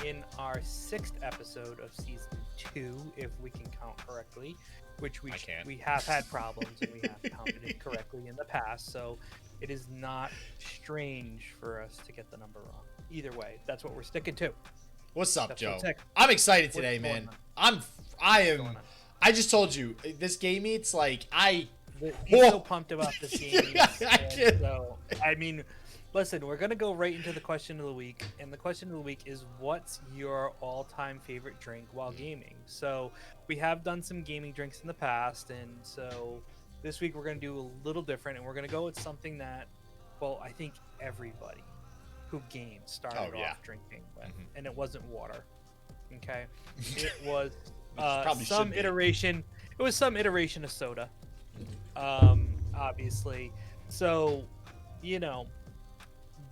in our 6th episode of season 2, if we can count correctly, which we have had problems and we have counted it correctly in the past. So it is not strange for us to get the number wrong. Either way, that's what we're sticking to. What's up, Joe? I'm excited today, man. I just told you this game meets like He's so pumped about this game. I mean, listen, we're gonna go right into the question of the week, and the question of the week is, what's your all-time favorite drink while gaming? So we have done some gaming drinks in the past, and so this week we're gonna do a little different, and we're gonna go with something that, well, I think everybody who games started off drinking with, and it wasn't water. Okay, it was some iteration. It was some iteration of soda. Obviously. So,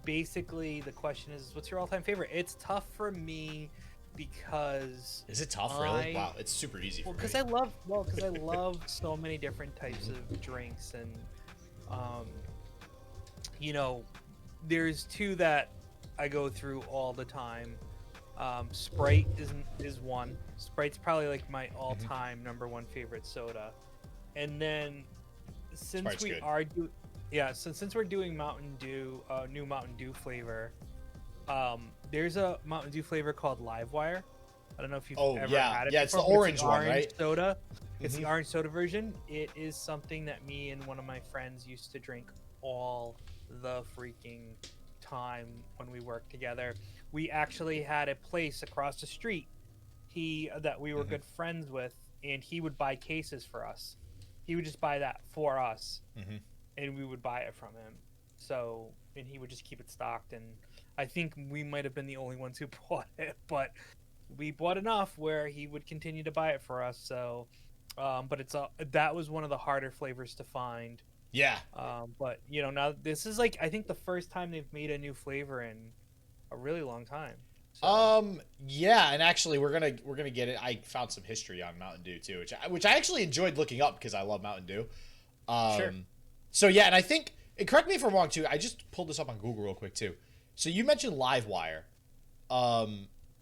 basically the question is, what's your all-time favorite? It's tough for me because is it tough really? Wow, it's super easy for me. Because I love so many different types of drinks, and there's two that I go through all the time. Sprite is one. Sprite's probably like my all-time number one favorite soda. And then since we're doing Mountain Dew, new Mountain Dew flavor, there's a Mountain Dew flavor called Livewire. I don't know if you've ever had it. Yeah, it's the orange one, right? Soda. It's the orange soda version. It is something that me and one of my friends used to drink all the freaking time when we worked together. We actually had a place across the street that we were good friends with, and he would buy cases for us. He would just buy that for us, and we would buy it from him. So, and he would just keep it stocked, and I think we might have been the only ones who bought it, but we bought enough where he would continue to buy it for us. So, but that was one of the harder flavors to find. Yeah. But now this is like, I think the first time they've made a new flavor in a really long time. So. Yeah, and actually we're gonna get it. I found some history on Mountain Dew too, which I actually enjoyed looking up because I love Mountain Dew. Sure. So yeah, and I think, and correct me if I'm wrong too, I just pulled this up on Google real quick too. So you mentioned Livewire.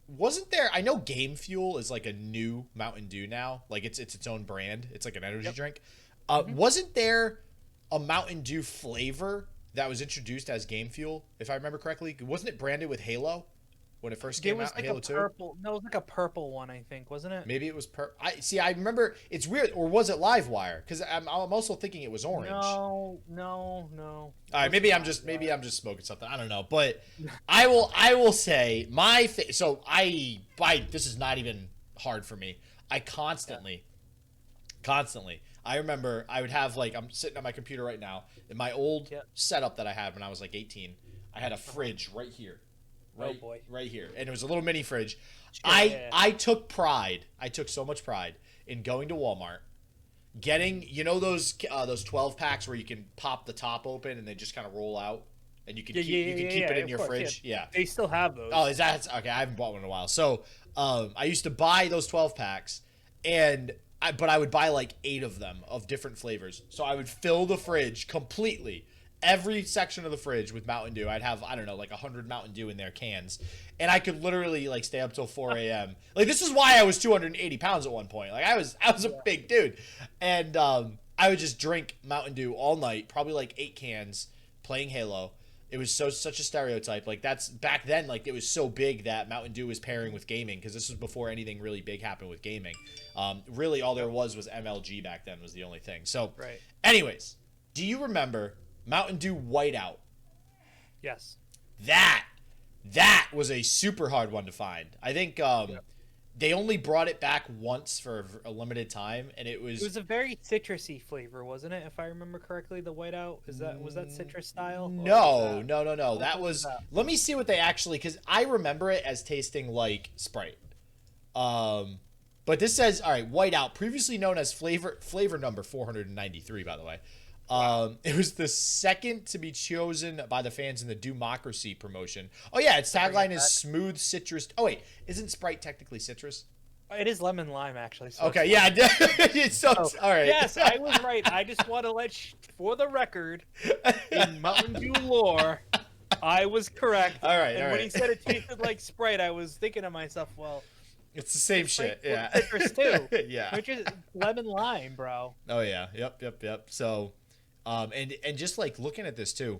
Wasn't there? I know Game Fuel is like a new Mountain Dew now. Like it's its own brand. It's like an energy drink. Wasn't there a Mountain Dew flavor that was introduced as Game Fuel, if I remember correctly? Wasn't it branded with Halo when it first came out? Like Halo 2? No, it was like a purple one, I think, wasn't it? Maybe it was I remember. It's weird. Or was it Livewire? Because I'm also thinking it was orange. No. All right, maybe I'm just smoking something. I don't know, but I will say this is not even hard for me. I constantly. I remember I would have, like, I'm sitting at my computer right now in my old setup that I had when I was like 18. I had a fridge right here. Right here. And it was a little mini fridge. I took so much pride in going to Walmart, getting, those 12 packs where you can pop the top open and they just kind of roll out, and you can keep it in your fridge. Yeah. They still have those. Oh, is that okay? I haven't bought one in a while. So, I used to buy those 12 packs, but I would buy like 8 of them of different flavors. So I would fill the fridge completely, every section of the fridge, with Mountain Dew. I'd have, I don't know, like 100 Mountain Dew in their cans. And I could literally like stay up till 4 a.m. Like, this is why I was 280 pounds at one point. Like, I was a big dude. And I would just drink Mountain Dew all night, probably like 8 cans, playing Halo. It was such a stereotype. Like, that's back then, like, it was so big that Mountain Dew was pairing with gaming, because this was before anything really big happened with gaming. Really, all there was MLG back then, was the only thing. So, anyways, do you remember Mountain Dew Whiteout? Yes. That was a super hard one to find. I think they only brought it back once for a limited time, and it was a very citrusy flavor, wasn't it? If I remember correctly, the Whiteout, was that citrus style? No. That was. Let me see what they actually, because I remember it as tasting like Sprite. But this says, all right, Whiteout, previously known as flavor number 493, by the way. It was the second to be chosen by the fans in the Democracy promotion. Oh yeah, its tagline is smooth citrus. Oh wait, isn't Sprite technically citrus? It is lemon lime, actually. So okay, yeah. All right. Yes, I was right. I just want to for the record, in Mountain Dew lore, I was correct. All right, And all when right. he said it tasted like Sprite, I was thinking to myself, well, It's the same shit. Sprite's Yeah. citrus too. Yeah. Which is lemon lime, bro. Oh yeah. Yep. So, and just like looking at this too,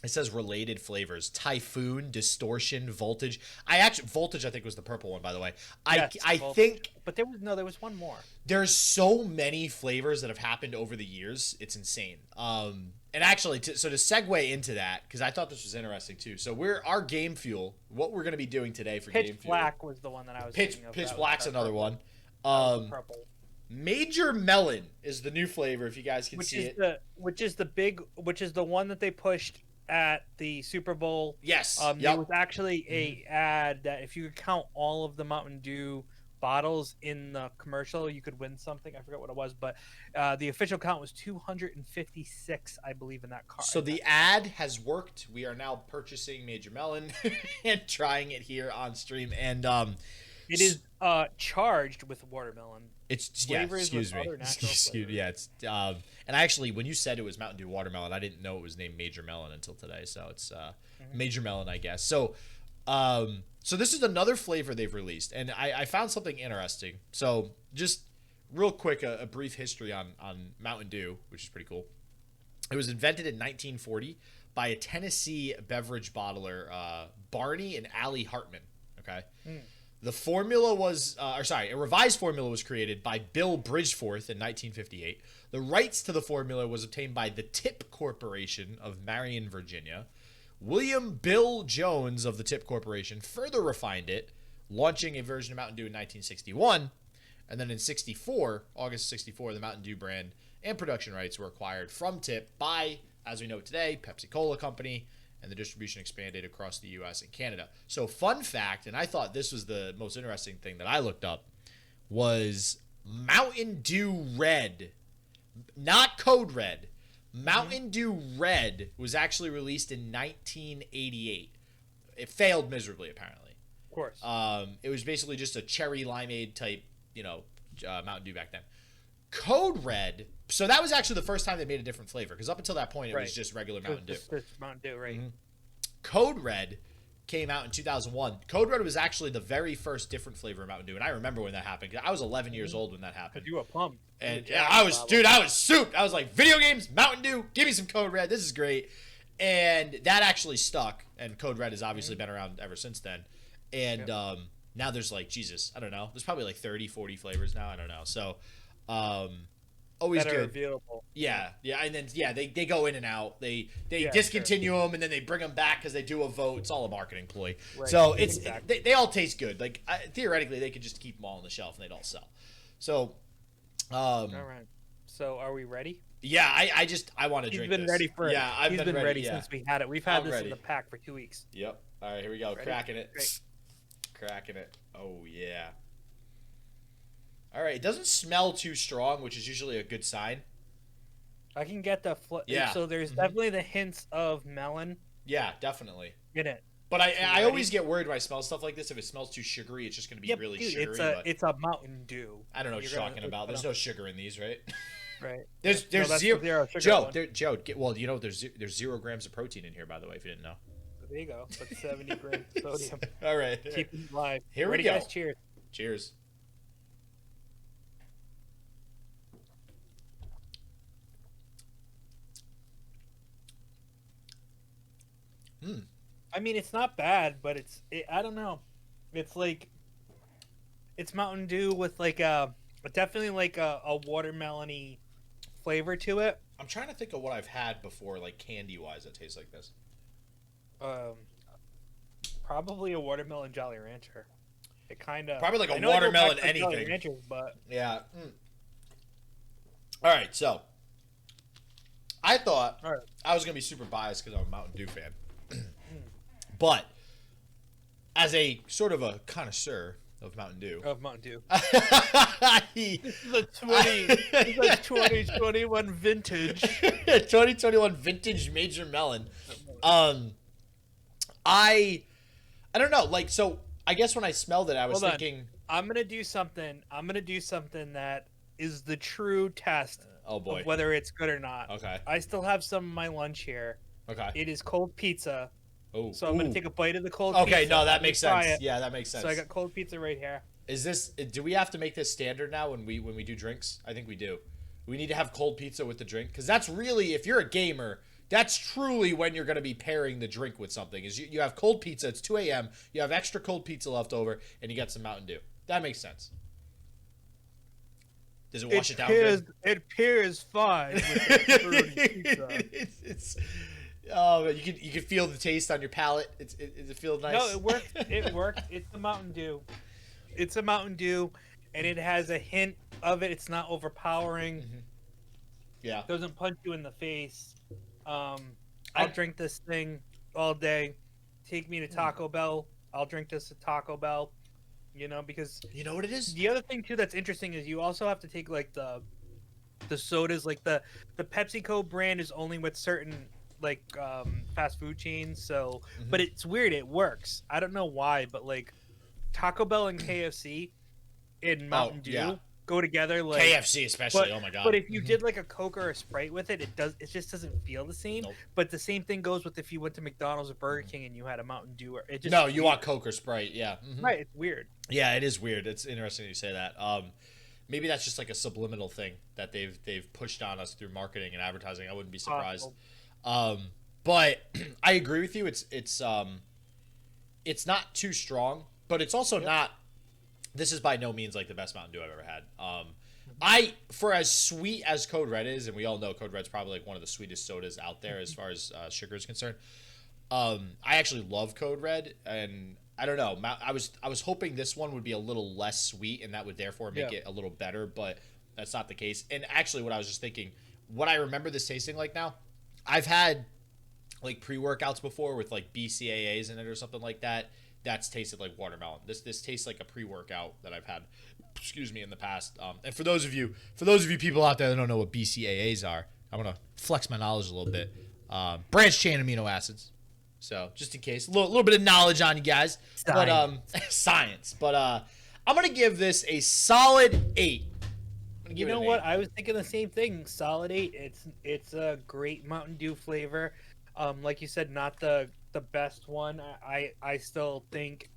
it says related flavors: Typhoon, Distortion, Voltage. Voltage I think was the purple one, by the way. Yes, I Voltage. think But there was one more. there's so many flavors that have happened over the years. It's insane. And actually, to segue into that, because I thought this was interesting too. So our Game Fuel, what we're going to be doing today for Game Pitch Fuel. Black was the one that I was thinking of. Pitch Black's another one. Purple. Major Melon is the new flavor. If you guys can see it, Which is the one that they pushed at the Super Bowl. Yes. There was actually a ad that if you could count all of the Mountain Dew bottles in the commercial, you could win something. I forget what it was, but the official count was 256, I believe, in that card. So the ad has worked. We are now purchasing Major Melon and trying it here on stream, and it is charged with watermelon. It's Flavors with other natural excuse me. Yeah, it's and actually when you said it was Mountain Dew watermelon, I didn't know it was named Major Melon until today. So it's Major Melon, I guess. So so this is another flavor they've released, and I found something interesting. So just real quick, a brief history on Mountain Dew, which is pretty cool. It was invented in 1940 by a Tennessee beverage bottler, Barney and Allie Hartman. Okay. The formula was, a revised formula was created by Bill Bridgeforth in 1958. The rights to the formula was obtained by the Tip Corporation of Marion, Virginia. William Bill Jones of the Tip Corporation further refined it, launching a version of Mountain Dew in 1961. And then in August 64, the Mountain Dew brand and production rights were acquired from Tip by, as we know today, Pepsi-Cola Company, and the distribution expanded across the U.S. and Canada. So fun fact, and I thought this was the most interesting thing that I looked up, was Mountain Dew Red, not Code Red. Mountain Dew Red was actually released in 1988. It failed miserably, apparently. Of course. It was basically just a cherry limeade type, Mountain Dew back then. Code Red. So that was actually the first time they made a different flavor, because up until that point it was just regular Mountain Dew. Just Mountain Dew, right? Code Red came out in 2001. Code Red was actually the very first different flavor of Mountain Dew, and I remember when that happened. I was 11 years old when that happened. You were pumped. And yeah, I was souped. I was like, video games, Mountain Dew, give me some Code Red. This is great. And that actually stuck, and Code Red has obviously been around ever since then. And now there's like, Jesus, I don't know. There's probably like 30, 40 flavors now. I don't know. So, always That are good. available. Yeah, and then they go in and out. They discontinue them and then they bring them back because they do a vote. It's all a marketing ploy. Right. So it's Exactly. they all taste good. Like theoretically, they could just keep them all on the shelf and they'd all sell. So, All right. So are we ready? yeah, I want to He's drink. been this. ready for it. Yeah, I've He's been ready since we had it. We've had I'm this ready. in the pack for 2 weeks. Yep. All right, here we go. Ready? Cracking it. Great. Cracking it. Oh yeah. All right. It doesn't smell too strong, which is usually a good sign. I can get the Yeah. So there's definitely the hints of melon Yeah, definitely. in it. But I ready? always get worried when I smell stuff like this. If it smells too sugary, it's just going to be Yep, really dude, sugary. it's a Mountain Dew. I don't know what you're talking about. There's no sugar in these, right? Right. There's No, that's zero. the zero sugar Joe, one. there's 0 grams of protein in here, by the way, if you didn't know. There you go. But 70 grams of sodium. All right. Keep it alive. Here we Ready, go. guys? Cheers. Cheers. I mean, it's not bad, but I don't know. It's like it's Mountain Dew with like definitely like a watermelony flavor to it. I'm trying to think of what I've had before, like candy-wise, that tastes like this. Probably a watermelon Jolly Rancher. It kind of Probably like a I know I go watermelon back to Jolly anything. Ranchers, but Yeah. All right, so I thought all right. I was gonna be super biased because I'm a Mountain Dew fan, but as a sort of a connoisseur of Mountain Dew, Of Mountain Dew. he, This is a 2021 vintage. 2021 vintage Major Melon. I don't know. Like, so I guess when I smelled it, I was Hold on. thinking, I'm gonna do something that is the true test oh boy, of whether it's good or not. okay, I still have some of my lunch here. okay, It is cold pizza Oh, So I'm gonna take a bite of the cold okay, pizza. no, that makes Try sense. it. Yeah, that makes sense. So I got cold pizza right here. Is this? Do we have to make this standard now when we do drinks? I think we do. We need to have cold pizza with the drink because that's really, if you're a gamer, that's truly when you're going to be pairing the drink with something. Is you have cold pizza. It's 2 a.m. You have extra cold pizza left over, and you got some Mountain Dew. That makes sense. Does it wash it down good? It pairs fine with the pepperoni pizza. It's you can feel the taste on your palate. It feels nice. No, it worked. It worked. It's a Mountain Dew. It's a Mountain Dew, and it has a hint of it. It's not overpowering. Mm-hmm. Yeah. Doesn't punch you in the face. I'll drink this thing all day. Take me to Taco Bell. I'll drink this at Taco Bell. You know, because you know what it is. The other thing too that's interesting is you also have to take like the sodas, like the PepsiCo brand is only with certain like fast food chains. So, but it's weird. It works. I don't know why, but like Taco Bell and KFC and Mountain Dew go together. Like KFC especially. Oh my god. But if you did like a Coke or a Sprite with it, it just doesn't feel the same. Nope. But the same thing goes with if you went to McDonald's or Burger King and you had a Mountain Dew. Or it just no, you want Coke or Sprite. Yeah. Right. It's weird. Yeah, it is weird. It's interesting you say that. Maybe that's just like a subliminal thing that they've pushed on us through marketing and advertising. I wouldn't be surprised. But I agree with you. It's not too strong, but it's also not. This is by no means like the best Mountain Dew I've ever had. For as sweet as Code Red is, and we all know Code Red's probably like one of the sweetest sodas out there as far as sugar is concerned. I actually love Code Red, and I don't know. I was hoping this one would be a little less sweet, and that would therefore make it a little better, but that's not the case. And actually, what I was just thinking, what I remember this tasting like now, I've had like pre-workouts before with like BCAAs in it or something like that. That's tasted like watermelon. This tastes like a pre-workout that I've had, in the past. And for those of you people out there that don't know what BCAAs are, I'm gonna flex my knowledge a little bit. Branched chain amino acids. So just in case, a little bit of knowledge on you guys. Science. But science. But I'm gonna give this a solid 8. You know what? I was thinking the same thing. Solid 8. It's a great Mountain Dew flavor. Like you said, not the best one. I still think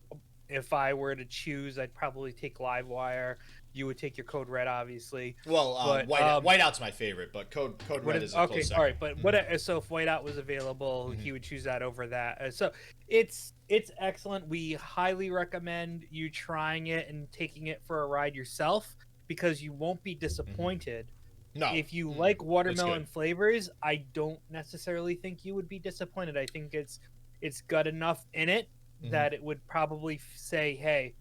if I were to choose, I'd probably take Livewire. You would take your Code Red, obviously. Well, Whiteout's my favorite, but Code Red is a close second. All right, but so if Whiteout was available, he would choose that over that. So it's excellent. We highly recommend you trying it and taking it for a ride yourself because you won't be disappointed. No. If you like watermelon flavors, I don't necessarily think you would be disappointed. I think it's got enough in it that it would probably say, hey,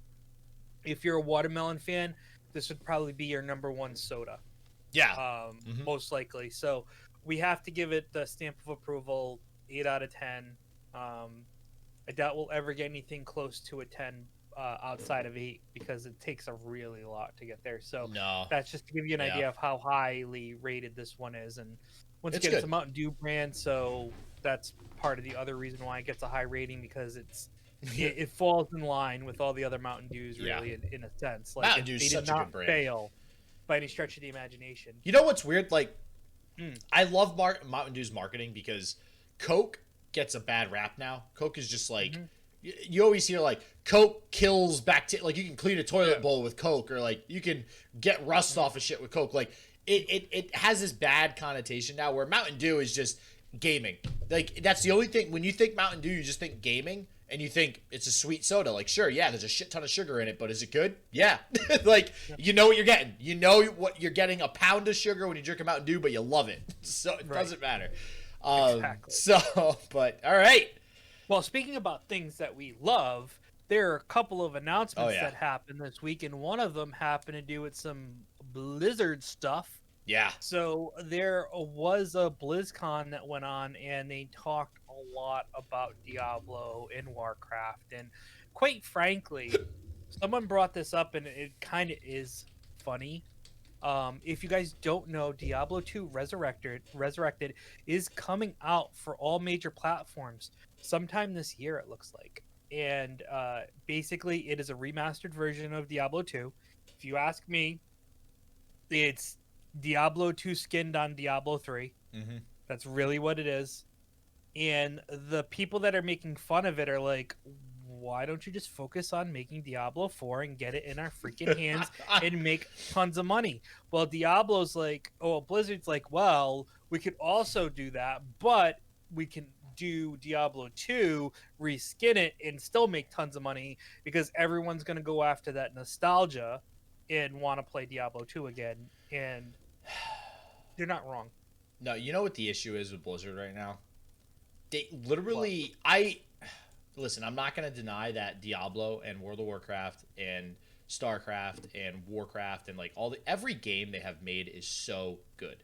if you're a watermelon fan, this would probably be your number one soda. Yeah. Most likely. So we have to give it the stamp of approval, 8 out of 10. I doubt we'll ever get anything close to a 10 outside of 8 because it takes a really lot to get there. So that's just to give you an idea of how highly rated this one is. And once again, it's a Mountain Dew brand, so that's part of the other reason why it gets a high rating because it falls in line with all the other Mountain Dews, really, in a sense. Like Mountain Dew is such a good brand. Fail by any stretch of the imagination. You know what's weird? Like, I love Mountain Dew's marketing because Coke gets a bad rap now. Coke is just like you always hear like Coke kills bacteria. Like you can clean a toilet bowl with Coke, or like you can get rust off of shit with Coke. Like it has this bad connotation now where Mountain Dew is just gaming. Like that's the only thing. When you think Mountain Dew, you just think gaming. And you think it's a sweet soda. Like, sure, yeah, there's a shit ton of sugar in it, but is it good? Yeah. Like, you know what you're getting. You know what you're getting, a pound of sugar when you drink a Mountain Dew, but you love it. So it doesn't matter. Exactly. So, but, all right. Well, speaking about things that we love, there are a couple of announcements that happened this week, and one of them happened to do with some Blizzard stuff. Yeah. So there was a BlizzCon that went on, and they talked a lot about Diablo and Warcraft. And quite frankly, someone brought this up, and it kind of is funny. If you guys don't know, Diablo 2 Resurrected is coming out for all major platforms sometime this year, it looks like. And basically, it is a remastered version of Diablo 2. If you ask me, it's Diablo 2 skinned on Diablo 3. That's really what it is. And the people that are making fun of it are like, why don't you just focus on making Diablo 4 and get it in our freaking hands and make tons of money? Well, Diablo's like, oh, Blizzard's like, well, we could also do that, but we can do Diablo 2, reskin it, and still make tons of money because everyone's going to go after that nostalgia and want to play Diablo 2 again. And they're not wrong. No, you know what the issue is with Blizzard right now? They literally, I listen. I'm not gonna deny that Diablo and World of Warcraft and StarCraft and Warcraft and like every game they have made is so good.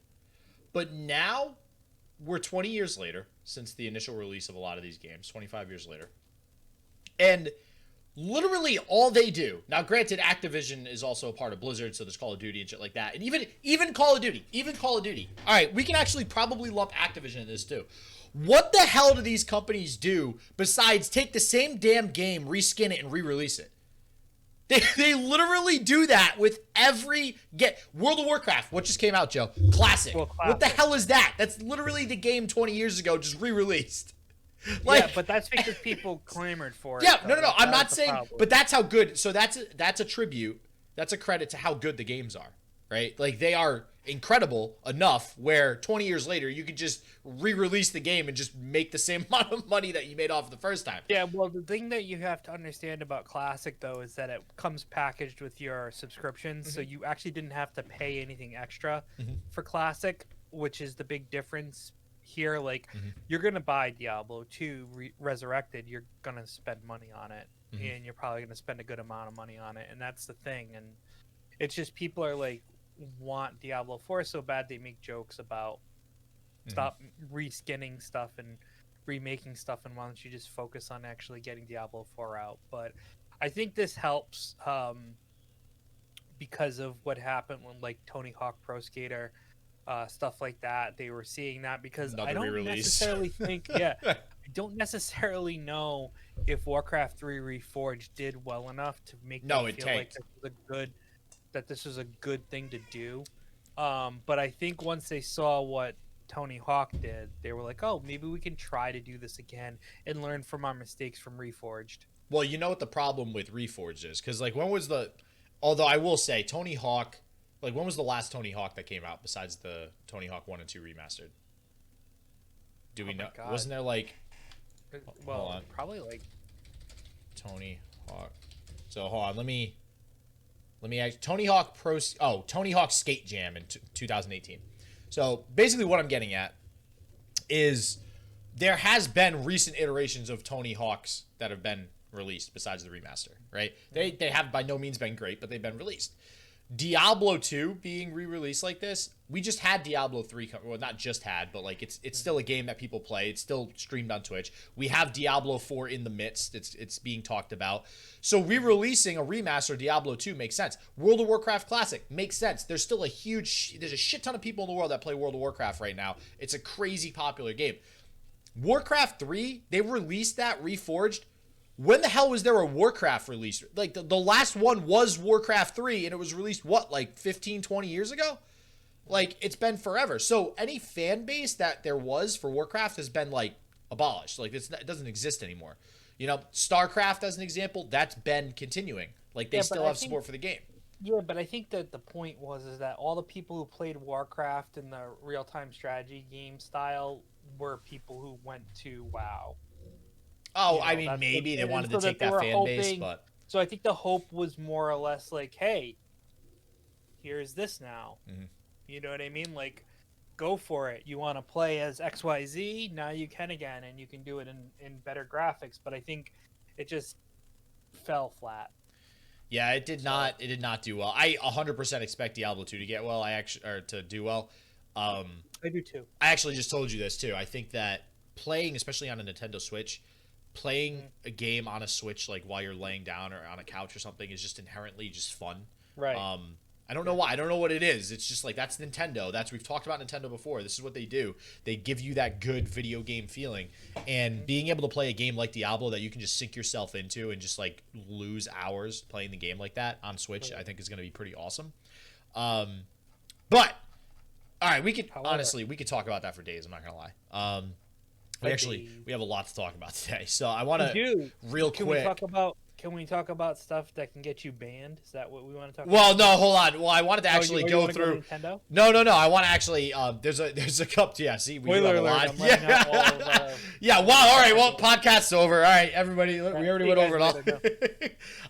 But now we're 20 years later since the initial release of a lot of these games, 25 years later, and literally all they do now. Granted, Activision is also a part of Blizzard, so there's Call of Duty and shit like that, and even Call of Duty. All right, we can actually probably lump Activision in this too. What the hell do these companies do besides take the same damn game, reskin it, and re-release it? They literally do that with every World of Warcraft, what just came out, Joe? Classic. Well, classic. What the hell is that? That's literally the game 20 years ago, just re-released. Like, yeah, but that's because people clamored for it. Yeah, no. I'm not saying, but that's how good. So that's a tribute. That's a credit to how good the games are, right? Like they are incredible enough where 20 years later you could just re-release the game and just make the same amount of money that you made off the first time. Yeah, well, the thing that you have to understand about Classic though is that it comes packaged with your subscriptions, so you actually didn't have to pay anything extra for Classic, which is the big difference here. Like you're gonna buy Diablo 2 Resurrected, you're gonna spend money on it, and you're probably gonna spend a good amount of money on it, and that's the thing. And it's just people are like, want Diablo 4 so bad they make jokes about stop reskinning stuff and remaking stuff, and why don't you just focus on actually getting Diablo 4 out. But I think this helps because of what happened when like Tony Hawk Pro Skater, stuff like that. They were seeing that because I don't necessarily think I don't necessarily know if Warcraft 3 Reforged did well enough to make me feel like this was a good thing to do. But I think once they saw what Tony Hawk did, they were like, oh, maybe we can try to do this again and learn from our mistakes from Reforged. Well, you know what the problem with Reforged is? Because, like, although I will say, Tony Hawk, like, when was the last Tony Hawk that came out besides the Tony Hawk 1 and 2 remastered? Do we know? God. Wasn't there, like... Well, probably, like... Tony Hawk. So, hold on, let me Tony Hawk Tony Hawk Skate Jam in 2018. So basically what I'm getting at is there has been recent iterations of Tony Hawks that have been released besides the remaster, right? They have by no means been great, but they've been released. Diablo 2 being re-released like this, we just had Diablo 3, well, not just had, but like it's still a game that people play. It's still streamed on Twitch. We have Diablo 4 in the midst. It's being talked about. So re-releasing a remaster of Diablo 2 makes sense. World of Warcraft Classic makes sense. There's still there's a shit ton of people in the world that play World of Warcraft right now. It's a crazy popular game. Warcraft 3, they released that reforged. When the hell was there a Warcraft release? Like, the last one was Warcraft 3, and it was released, what, like 15, 20 years ago? Like, it's been forever. So, any fan base that there was for Warcraft has been, like, abolished. Like, it doesn't exist anymore. You know, StarCraft, as an example, that's been continuing. Like, they still have support for the game. Yeah, but I think that the point is that all the people who played Warcraft in the real-time strategy game style were people who went to WoW. Oh, I mean, maybe they wanted to take that fan base, but... So I think the hope was more or less like, hey, here's this now. You know what I mean? Like, go for it. You want to play as XYZ? Now you can again, and you can do it in better graphics. But I think it just fell flat. Yeah, it did not do well. I 100% expect Diablo 2 to get well. To do well. I do too. I actually just told you this too. I think that playing, especially on a Nintendo Switch, playing a game on a Switch like while you're laying down or on a couch or something is just inherently just fun. Right. I don't know why. I don't know what it is. It's just like, that's Nintendo. We've talked about Nintendo before. This is what they do. They give you that good video game feeling. And being able to play a game like Diablo that you can just sink yourself into and just like lose hours playing the game like that on Switch, I think is going to be pretty awesome. But all right, we could talk about that for days. I'm not going to lie. We have a lot to talk about today. So I want to do. real Can quick. we talk about stuff that can get you banned? Is that what we want to talk about? Well, no, hold on. Well, I wanted to actually go through. Nintendo? No. I want to actually. There's a cup. Yeah, see, we do have a lot. Yeah. Yeah. Wow. All right. Well, podcast's over. All right, everybody. We already went over it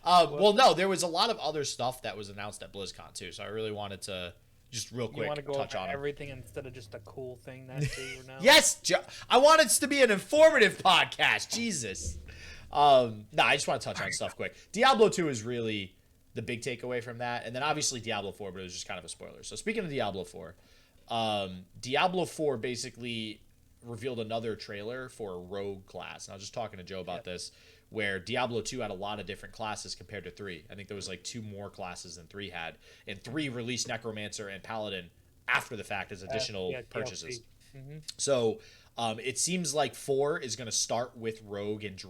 all. Well, no, there was a lot of other stuff that was announced at BlizzCon too. So I really wanted to just real quick touch on everything instead of just a cool thing that's you know. Yes, I want it to be an informative podcast. Jesus. I just want to touch on stuff quick. Diablo 2 is really the big takeaway from that, and then obviously Diablo 4, but it was just kind of a spoiler. So speaking of Diablo 4, Diablo 4 basically revealed another trailer for a rogue class. And I was just talking to Joe about this, where Diablo 2 had a lot of different classes compared to 3. I think there was like 2 more classes than 3 had, and 3 released Necromancer and Paladin after the fact as additional purchases. Mm-hmm. So it seems like 4 is going to start with Rogue and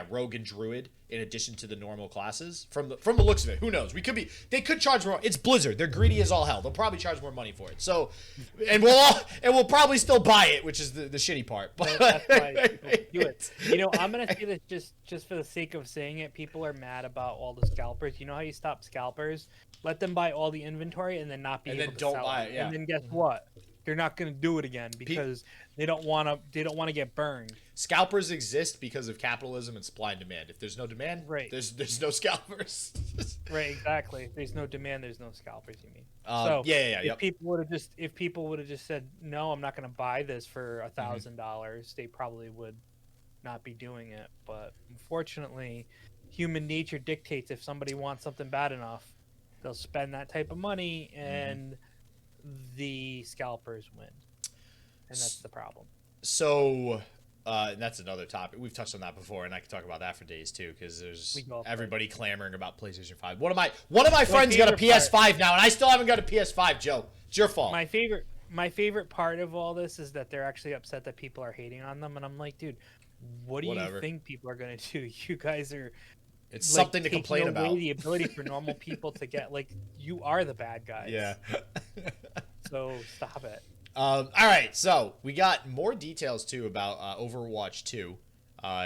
Rogue and Druid in addition to the normal classes. From the looks of it, who knows? They could charge more. It's Blizzard. They're greedy as all hell. They'll probably charge more money for it. So, and we'll probably still buy it, which is the shitty part. But that's why people do it. You know, I'm gonna say this just for the sake of saying it. People are mad about all the scalpers. You know how you stop scalpers? Let them buy all the inventory and then not be able to sell it. Yeah. And then guess what? They're not going to do it again because they don't want to get burned. Scalpers exist because of capitalism and supply and demand. If there's no demand, right, there's no scalpers. Right, exactly. There's no demand, there's no scalpers. You mean? If people would have just said no, I'm not going to buy this for $1,000, they probably would not be doing it. But unfortunately, human nature dictates if somebody wants something bad enough, they'll spend that type of money and. The scalpers win, and that's the problem. So and that's another topic. We've touched on that before, and I could talk about that for days too, because there's everybody clamoring about PlayStation 5. One of my friends got a PS5 now, and I still haven't got a PS5. Joe, it's your fault. My favorite part of all this is that they're actually upset that people are hating on them, and I'm like, dude, what do you think people are gonna do? You guys are. It's something to complain about. The ability for normal people to get you are the bad guys. Yeah. So stop it. All right, so we got more details too about Overwatch 2.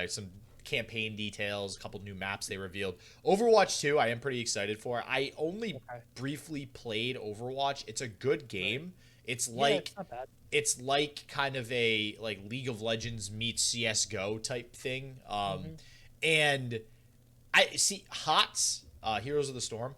Some campaign details, a couple new maps they revealed. Overwatch 2, I am pretty excited for. I only briefly played Overwatch. It's a good game. It's like it's not bad. It's like kind of a League of Legends meets CS:GO type thing. And I see HOTS, Heroes of the Storm,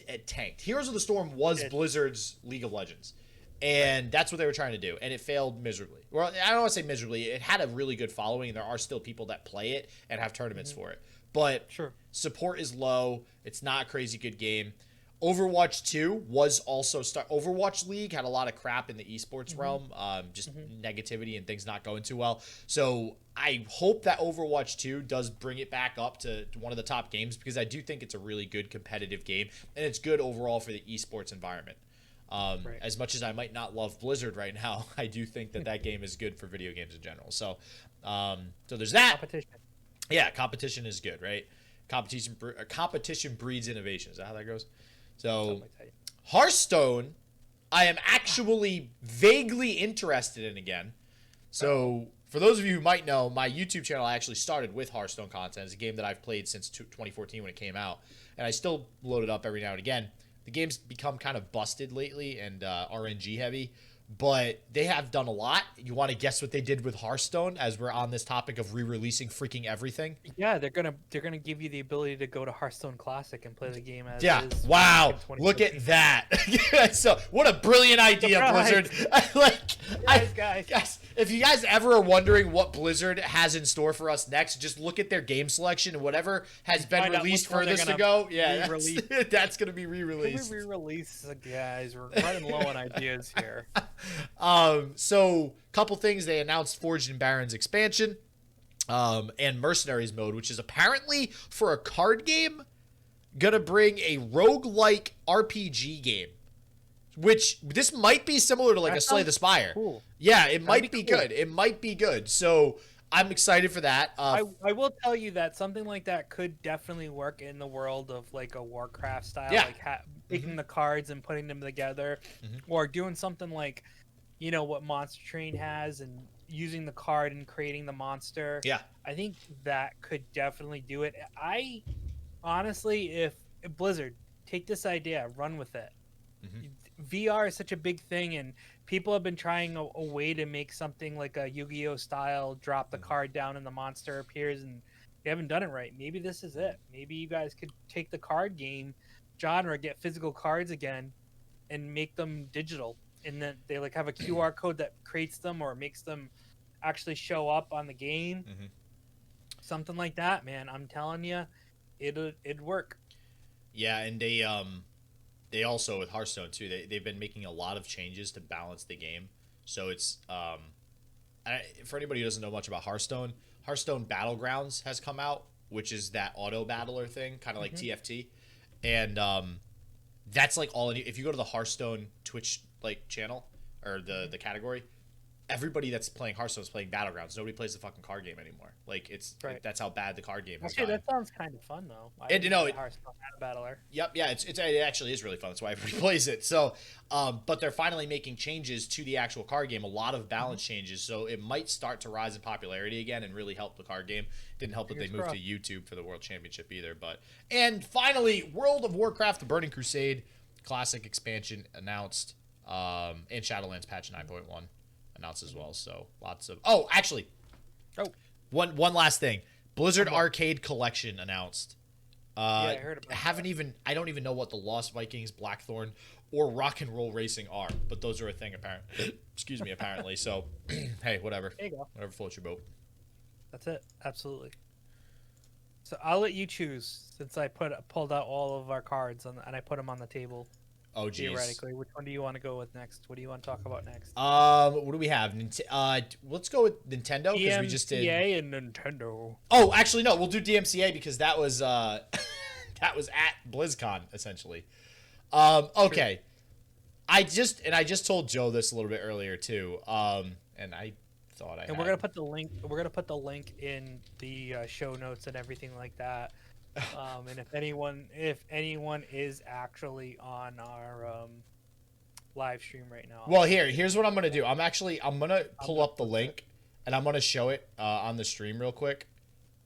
it tanked. Heroes of the Storm was Blizzard's League of Legends, and that's what they were trying to do, and it failed miserably. Well, I don't want to say miserably. It had a really good following, and there are still people that play it and have tournaments for it. But support is low. It's not a crazy good game. Overwatch 2 was also Overwatch League had a lot of crap in the esports realm, just negativity and things not going too well. So I hope that Overwatch 2 does bring it back up to one of the top games, because I do think it's a really good competitive game, and it's good overall for the esports environment. As much as I might not love Blizzard right now, I do think that game is good for video games in general. So, so there's that. Competition. Yeah, competition is good, right? Competition breeds innovation. Is that how that goes? So, Hearthstone, I am actually vaguely interested in again. So, for those of you who might know, my YouTube channel I actually started with Hearthstone content. It's a game that I've played since 2014 when it came out, and I still load it up every now and again. The game's become kind of busted lately and RNG heavy, but they have done a lot. You want to guess what they did with Hearthstone, as we're on this topic of re-releasing freaking everything? Yeah, they're gonna give you the ability to go to Hearthstone Classic and play the game as is. Wow, look at that. So what a brilliant idea, Blizzard. Guys, if you guys ever are wondering what Blizzard has in store for us next, just look at their game selection and whatever has been released furthest to go. Yeah, that's gonna be re-released. Re-release, guys. We're running low on ideas here. So couple things they announced: Forged and Barons expansion, and Mercenaries mode, which is apparently for a card game gonna bring a roguelike RPG game, which this might be similar to a Slay the Spire. Cool. Yeah, it might be good. It might be good. So I'm excited for that. I will tell you that something like that could definitely work in the world of a Warcraft style, taking the cards and putting them together, or doing something like, what Monster Train has, and using the card and creating the monster. Yeah. I think that could definitely do it. I honestly, if Blizzard take this idea, run with it. VR is such a big thing, and people have been trying a way to make something like a Yu-Gi-Oh style. Drop the card down and the monster appears, and they haven't done it right. Maybe this is it. Maybe you guys could take the card game genre, get physical cards again, and make them digital. And then they like have a QR code that creates them or makes them actually show up on the game. Something like that, man. I'm telling you, it'd work. Yeah, and they also with Hearthstone too. They've been making a lot of changes to balance the game. So it's for anybody who doesn't know much about Hearthstone Battlegrounds has come out, which is that auto battler thing, kind of like TFT, and that's like all. If you go to the Hearthstone Twitch like channel or the category, everybody that's playing Hearthstone is playing Battlegrounds. Nobody plays the fucking card game anymore. Like that's how bad the card game has gotten. That sounds kind of fun though. Hearthstone battler. Yep, yeah, it actually is really fun. That's why everybody plays it. So, but they're finally making changes to the actual card game. A lot of balance changes, so it might start to rise in popularity again and really help the card game. Didn't help that they moved to YouTube for the World Championship either. And finally, World of Warcraft: The Burning Crusade Classic expansion announced, and Shadowlands patch 9.1 announced as well. So lots of one last thing. Blizzard Arcade Collection announced. I heard about that. I don't even know what the Lost Vikings, Blackthorn, or Rock and Roll Racing are, but those are a thing apparently. Excuse me, apparently. So, hey, whatever. There you go. Whatever floats your boat. That's it. Absolutely. So I'll let you choose, since I pulled out all of our cards and I put them on the table. Oh, geez. Theoretically, which one do you want to go with next? What do you want to talk about next? What do we have? Let's go with Nintendo because we just did DMCA and Nintendo. Oh, actually, no. We'll do DMCA because that was that was at BlizzCon essentially. Okay. True. I just told Joe this a little bit earlier too. And I thought we're gonna put the link. We're gonna put the link in the show notes and everything like that. And if anyone is actually on our live stream right now. Well, here's what I'm gonna do. I'm gonna pull up the link and I'm gonna show it on the stream real quick,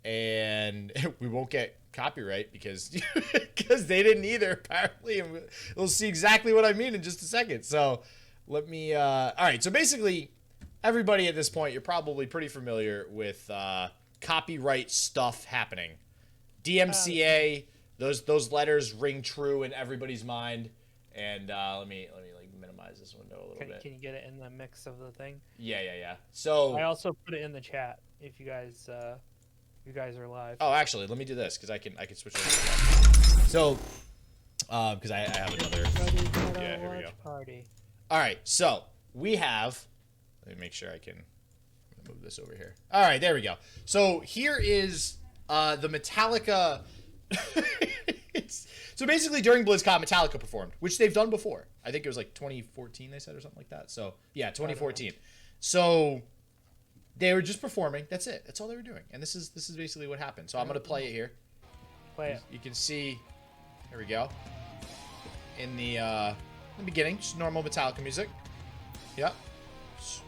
and we won't get copyright because they didn't either apparently, and we'll see exactly what I mean in just a second. So let me. All right. So basically, everybody at this point, you're probably pretty familiar with copyright stuff happening. DMCA, those letters ring true in everybody's mind. And let me like minimize this window a little bit. Can you get it in the mix of the thing? Yeah. So I also put it in the chat if you guys are live. Oh, actually, let me do this because I can switch over. So, because I have another. Yeah, here we go. Party. All right, so we have. Let me make sure I can move this over here. All right, there we go. So here is the Metallica. So basically, during BlizzCon, Metallica performed, which they've done before. I think it was like 2014, they said, or something like that. So yeah, 2014. So they were just performing. That's it. That's all they were doing. And this is basically what happened. So I'm gonna play it here. Play it. You can see. There we go. In the beginning, just normal Metallica music. Yep.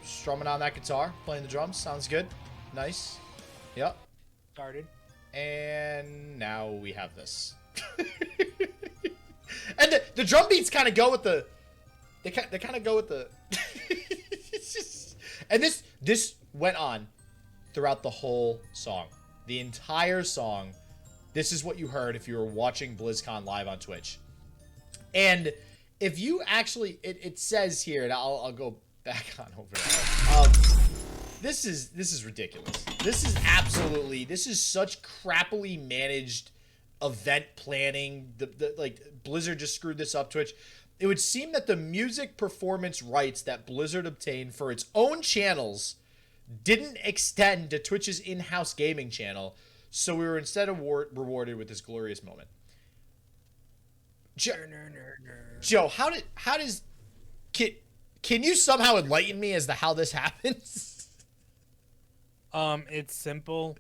Strumming on that guitar, playing the drums. Sounds good. Nice. Yep. Started. And now we have this. And the drum beats kind of go with the. They kind of go with the. It's just, and this went on throughout the whole song, the entire song. This is what you heard if you were watching BlizzCon live on Twitch. And if you actually, it says here, and I'll go back on over that. This is ridiculous. This is such crappily managed event planning. Like Blizzard just screwed this up. Twitch. It would seem that the music performance rights that Blizzard obtained for its own channels didn't extend to Twitch's in-house gaming channel, so we were instead rewarded with this glorious moment. Joe, can you somehow enlighten me as to how this happens? It's simple.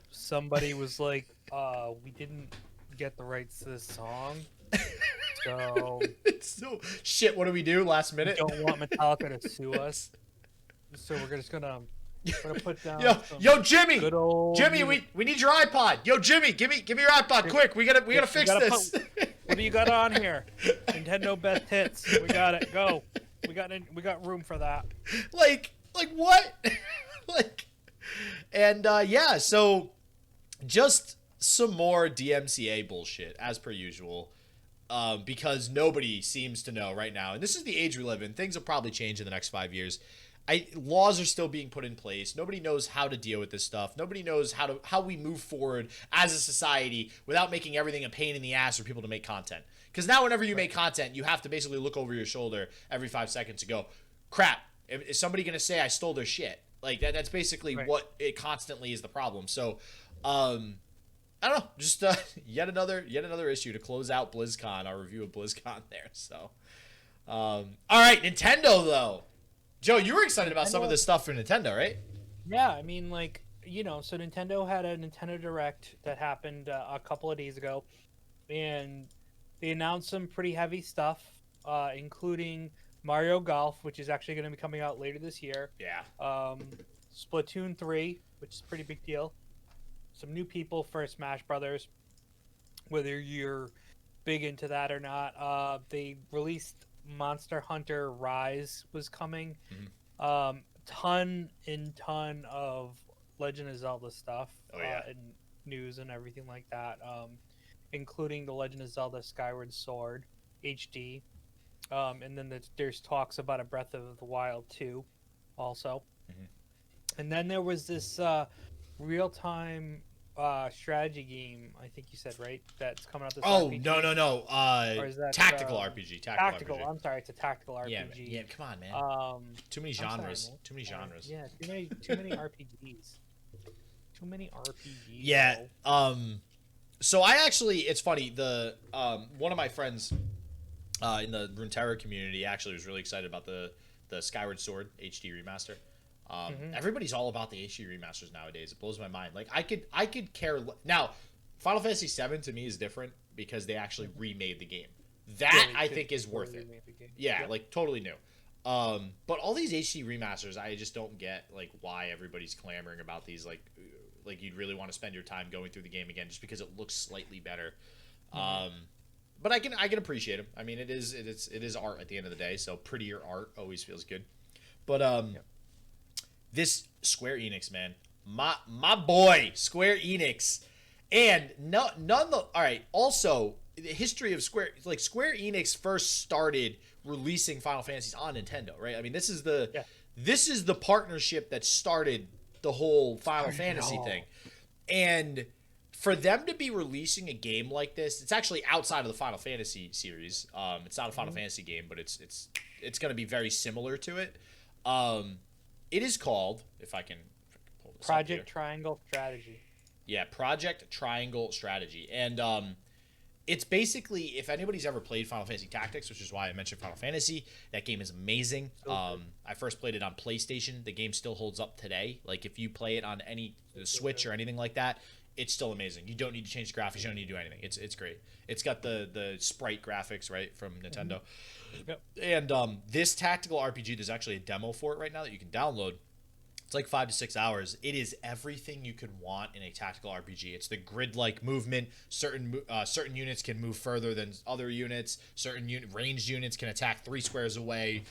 Somebody was like, we didn't get the rights to this song. So shit, what do we do last minute? We don't want Metallica to sue us. So we're just gonna put down. Yo, Jimmy, good old Jimmy, we need your iPod. Yo, Jimmy, give me your iPod, quick. We gotta fix this. What do you got on here? Nintendo Best Hits. We got it. Go. We got room for that. Like what? And yeah, so just some more DMCA bullshit as per usual. Because nobody seems to know right now, and this is the age we live in. Things will probably change in the next 5 years. Laws are still being put in place. Nobody knows how to deal with this stuff. Nobody knows how we move forward as a society without making everything a pain in the ass for people to make content. Because now whenever you make content, you have to basically look over your shoulder every 5 seconds to go, crap, is somebody going to say I stole their shit? Like that's basically what it constantly is the problem. So, I don't know, just yet another issue to close out BlizzCon, our review of BlizzCon there. So, all right, Nintendo though. Joe, you were excited about some of this stuff for Nintendo, right? Yeah, I mean, like, so Nintendo had a Nintendo Direct that happened a couple of days ago, and they announced some pretty heavy stuff, including Mario Golf, which is actually going to be coming out later this year. Yeah. Splatoon 3, which is a pretty big deal. Some new people for Smash Brothers, whether you're big into that or not. They released Monster Hunter Rise was coming. Ton of Legend of Zelda stuff. And news and everything like that, including the Legend of Zelda Skyward Sword HD. And then there's talks about a Breath of the Wild 2 also. And then there was this real-time strategy game, I think you said, right? That's coming out this RPG. No. Or is that, tactical RPG. Tactical. RPG. I'm sorry, it's a tactical RPG. Yeah, come on, man. Too many genres. Too many genres. Yeah, too many RPGs. Too many RPGs. Yeah. So I actually, it's funny. The one of my friends in the Runeterra community actually was really excited about the Skyward Sword HD remaster. Everybody's all about the HD remasters nowadays. It blows my mind. Like I could care now. Final Fantasy VII to me is different because they actually remade the game. That I think is worth it. Yeah, like totally new. But all these HD remasters, I just don't get like why everybody's clamoring about these. Like you'd really want to spend your time going through the game again just because it looks slightly better. But I can appreciate them. I mean, it is art at the end of the day, so prettier art always feels good. But this Square Enix, man, my boy Square Enix, and all right. Also, the history of Square Enix first started releasing Final Fantasies on Nintendo, right? I mean, this is the partnership that started the whole Final Fantasy thing, and for them to be releasing a game like this, it's actually outside of the Final Fantasy series. It's not a Final Fantasy game, but it's going to be very similar to it. It is called, if I can pull this Project Triangle Strategy. Yeah, Project Triangle Strategy. And it's basically, if anybody's ever played Final Fantasy Tactics, which is why I mentioned Final Fantasy, that game is amazing. I first played it on PlayStation. The game still holds up today. Like, if you play it on any Switch or anything like that, it's still amazing. You don't need to change the graphics. You don't need to do anything. It's great. It's got the sprite graphics, right, from Nintendo. Yep. And this tactical RPG, there's actually a demo for it right now that you can download. It's like 5 to 6 hours. It is everything you could want in a tactical RPG. It's the grid-like movement. Certain units can move further than other units. Certain ranged units can attack 3 squares away.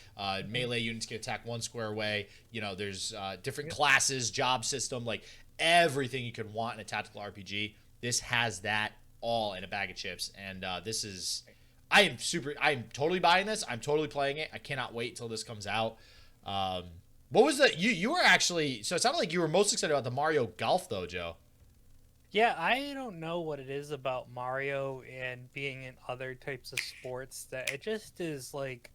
Melee units can attack 1 square away. There's different classes, job system, like everything you could want in a tactical RPG. This has that all in a bag of chips, and this is. I am totally buying this. I'm totally playing it. I cannot wait till this comes out. What was the you were actually, so it sounded like you were most excited about the Mario Golf though, Joe. Yeah, I don't know what it is about Mario and being in other types of sports that it just is like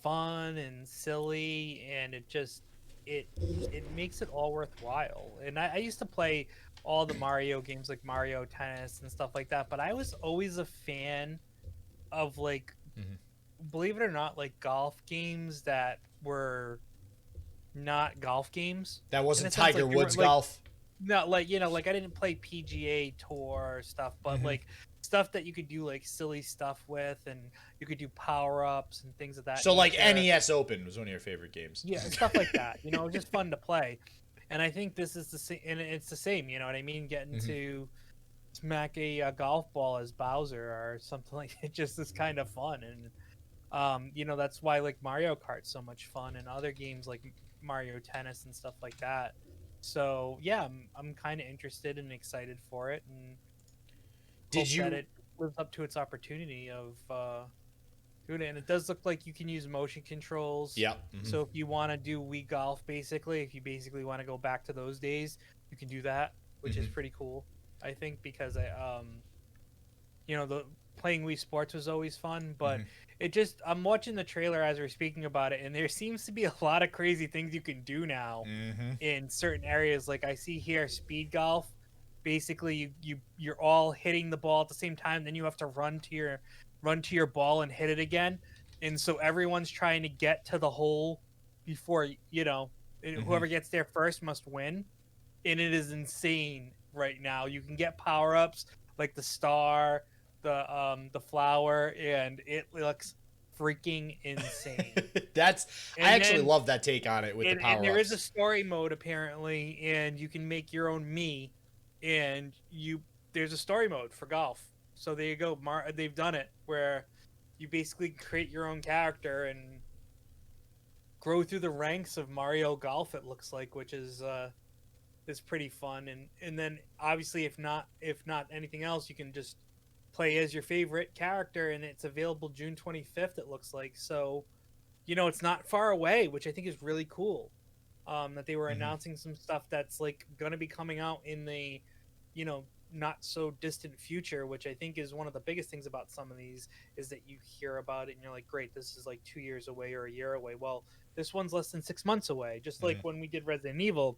fun and silly, and it makes it all worthwhile. And I used to play all the Mario games like Mario Tennis and stuff like that, but I was always a fan of like believe it or not, like golf games that were not golf games. That wasn't Tiger Woods golf. No, like like I didn't play PGA Tour stuff, but Hmm. like stuff that you could do like silly stuff with, and you could do power ups and things of that So like nature. NES Open was one of your favorite games. Yeah, stuff like that. Just fun to play. And I think this is the same, and it's the same. You know what I mean? Getting Hmm. to smack a golf ball as Bowser or something like it just is kind of fun. And that's why like Mario Kart's so much fun, and other games like Mario Tennis and stuff like that. So yeah, I'm kind of interested and excited for it, and Did hope that you? it lives up to its opportunity of doing it. And it does look like you can use motion controls. Yep. Hmm. So if you want to do Wii Golf, basically, if you basically want to go back to those days, you can do that, which is Hmm. pretty cool. I think because the playing Wii Sports was always fun, but Hmm. I'm watching the trailer as we're speaking about it, and there seems to be a lot of crazy things you can do now Hmm. in certain areas. Like I see here, speed golf. Basically, you're all hitting the ball at the same time. Then you have to run to your ball and hit it again, and so everyone's trying to get to the hole before and Hmm. whoever gets there first must win. And it is insane right now. You can get power ups like the star, the flower, and it looks freaking insane. That's. I And actually then love that take on it with the and power there is a ups. story mode apparently, and you can make your own me, and there's a story mode for golf. So there you go. They've done it where you basically create your own character and grow through the ranks of Mario Golf. It looks like, which is pretty fun. And then obviously, if not anything else, you can just play as your favorite character, and it's available June 25th. It looks like so. It's not far away, which I think is really cool. That they were Hmm. announcing some stuff that's like going to be coming out in the, you know, not so distant future, which I think is one of the biggest things about some of these is that you hear about it and you're like, great, this is like 2 years away or a year away. Well, this one's less than 6 months away. Just like Hmm. when we did Resident Evil.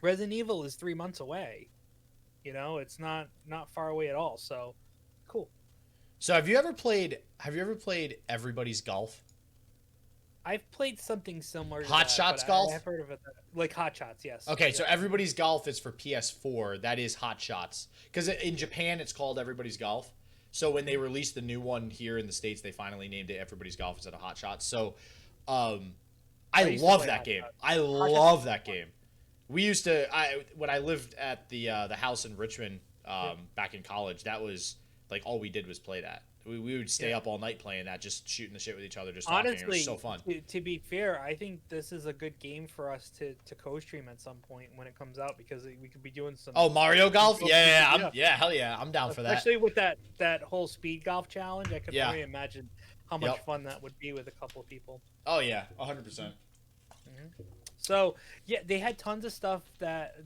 Resident Evil is 3 months away. It's not far away at all. So cool. So Have you ever played Everybody's Golf? I've played something similar to Hot that, but Shots I Golf? have heard of it. Like Hot Shots, yes. Okay, so Yep. Everybody's Golf is for PS4. That is Hot Shots. Because in Japan, it's called Everybody's Golf. So when they Mhm. released the new one here in the States, they finally named it Everybody's Golf instead of Hot Shots. So um, I I used to love play that Hot game. Shots. I Hot Shots is love so that fun. game. We used to, when I lived at the house in Richmond Yep. back in college, that was like all we did was play that. We would stay Yeah. up all night playing that, just shooting the shit with each other, just talking. It was so Honestly, fun. to be fair, I think this is a good game for us to co-stream at some point when it comes out because we could be doing Oh, Mario some Golf? golf Yeah, together. yeah, Yeah, yeah, hell yeah, I'm down for that. especially with that whole speed golf challenge. I could Yeah, only imagine how much yep. fun that would be with a couple of people. Oh yeah, 100%. Hmm. So yeah, they had tons of stuff that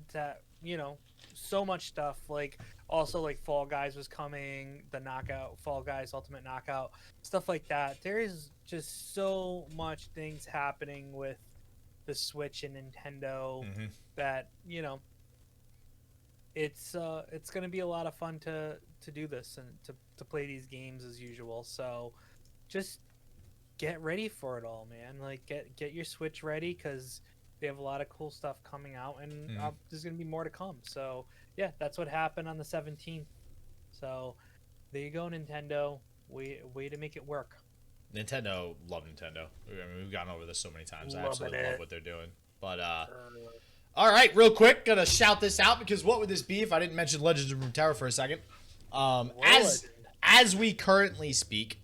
so much stuff. Like also like Fall Guys was coming, the Knockout Fall Guys Ultimate Knockout, stuff like that. There is just so much things happening with the Switch and Nintendo Hmm. that it's gonna be a lot of fun to do this and to play these games as usual. So just get ready for it all, man. Like get your Switch ready because they have a lot of cool stuff coming out, and Hmm. there's gonna be more to come. So yeah, that's what happened on the 17th. So there you go, Nintendo. Way to make it work. Love Nintendo. I mean, we've gone over this so many times. I Loving absolutely love it. what they're doing. But Uh, all right, real quick, gonna shout this out because what would this be if I didn't mention Legends of Runeterra for a second? what a As legend. we currently speak,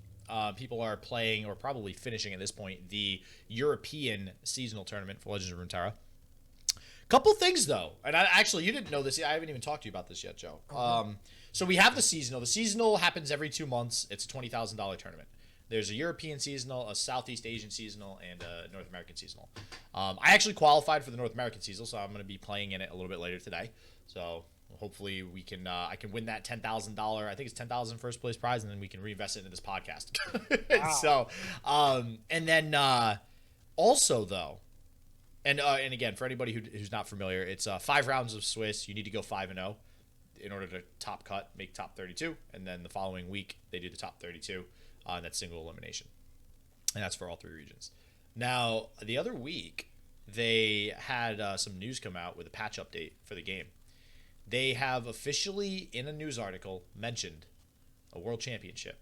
people are playing or probably finishing at this point the European seasonal tournament for Legends of Runeterra. Couple things though, and you didn't know this. I haven't even talked to you about this yet, Joe. Uh-huh. So we have the seasonal. The seasonal happens every 2 months. It's a $20,000 tournament. There's a European seasonal, a Southeast Asian seasonal, and a North American seasonal. I actually qualified for the North American seasonal, so I'm going to be playing in it a little bit later today. So hopefully we can I can win that $10,000. I think it's $10,000 first place prize, and then we can reinvest it into this podcast. Wow. So and then also though. And again, for anybody who's not familiar, it's 5 rounds of Swiss. You need to go 5-0 in order to top cut, make top 32, and then the following week they do the top 32 on that single elimination, and that's for all 3 regions. Now the other week, they had some news come out with a patch update for the game. They have officially, in a news article, mentioned a world championship.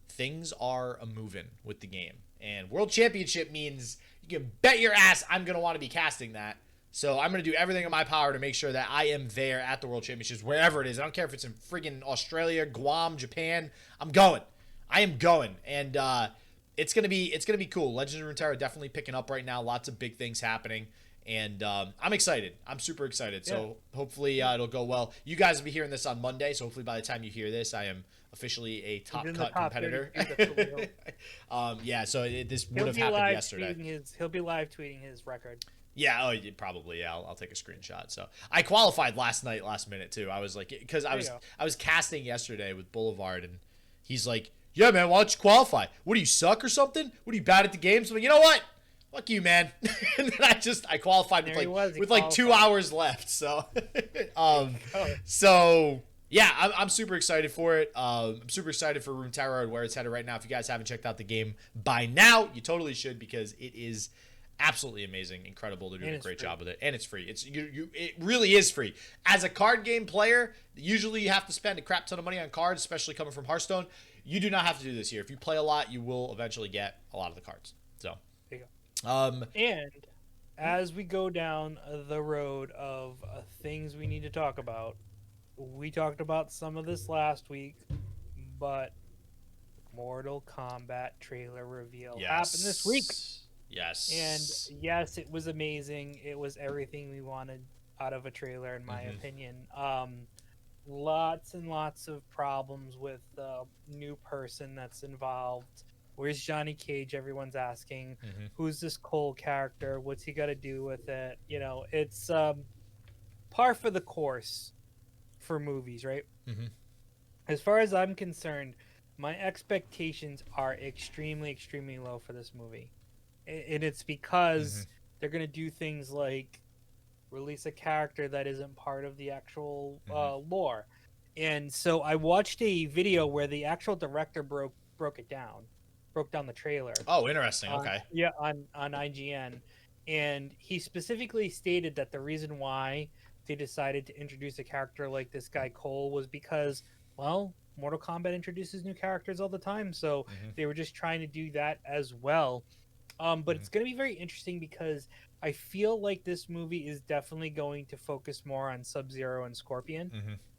Things are a moving with the game. And world championship means you can bet your ass I'm going to want to be casting that. So I'm going to do everything in my power to make sure that I am there at the world championships, wherever it is. I don't care if it's in friggin' Australia, Guam, Japan. I'm going. I am going. And it's going to be cool. Legends of Runeterra definitely picking up right now. Lots of big things happening. And I'm excited. I'm super excited. So hopefully it'll go well. You guys will be hearing this on Monday. So hopefully by the time you hear this, I am officially a top cut competitor. Yeah. So this would have happened yesterday. He'll be live tweeting his record. Yeah. Oh, probably. Yeah. I'll take a screenshot. So I qualified last minute too. I was like, because I was casting yesterday with Boulevard, and he's like, "Yeah, man, why don't you qualify? What do you suck or something? What are you bad at the games?" I'm like, you know what? Fuck you, man. And then I qualified with like 2 hours left. So, so yeah, I'm super excited for it. I'm super excited for Runeterra and where it's headed right now. If you guys haven't checked out the game by now, you totally should, because it is absolutely amazing, incredible. They're doing a great job with it, and it's free. It really is free. As a card game player, usually you have to spend a crap ton of money on cards, especially coming from Hearthstone. You do not have to do this here. If you play a lot, you will eventually get a lot of the cards. So. And as we go down the road of things we need to talk about, we talked about some of this last week, but Mortal Kombat trailer reveal happened this week. Yes. And yes, it was amazing. It was everything we wanted out of a trailer, in my opinion. Lots and lots of problems with the new person that's involved. Where's Johnny Cage? Everyone's asking. Who's this Cole character? What's he got to do with it? You know, it's par for the course for movies, right? As far as I'm concerned, my expectations are extremely, extremely low for this movie. And it's because they're going to do things like release a character that isn't part of the actual lore. And so I watched a video where the actual director broke down the trailer. Oh, interesting. Okay. Yeah, on IGN. And he specifically stated that the reason why they decided to introduce a character like this guy Cole was because, well, Mortal Kombat introduces new characters all the time, so they were just trying to do that as well. But it's going to be very interesting because I feel like this movie is definitely going to focus more on Sub-Zero and Scorpion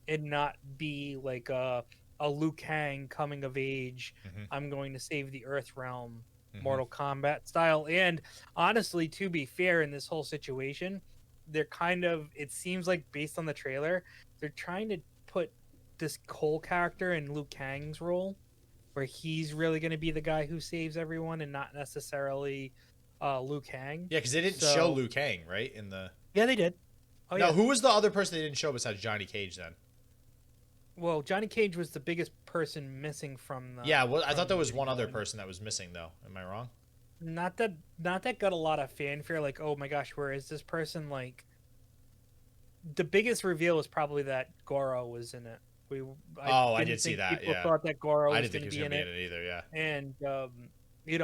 and not be like a Liu Kang coming of age, I'm going to save the Earth realm, Mortal Kombat style. And honestly, to be fair, in this whole situation, they're kind of, it seems like based on the trailer, they're trying to put this Cole character in Liu Kang's role, where he's really going to be the guy who saves everyone and not necessarily Liu Kang. Yeah, because they didn't show Liu Kang, right? Yeah, they did. Oh, no, who was the other person they didn't show besides Johnny Cage then? Well, Johnny Cage was the biggest person missing from the... Yeah, well, I thought there was one other person that was missing, though. Am I wrong? Not that got a lot of fanfare, like, oh my gosh, where is this person? Like, the biggest reveal was probably that Goro was in it. I did see that, People thought that Goro was going to be in it either, yeah. And,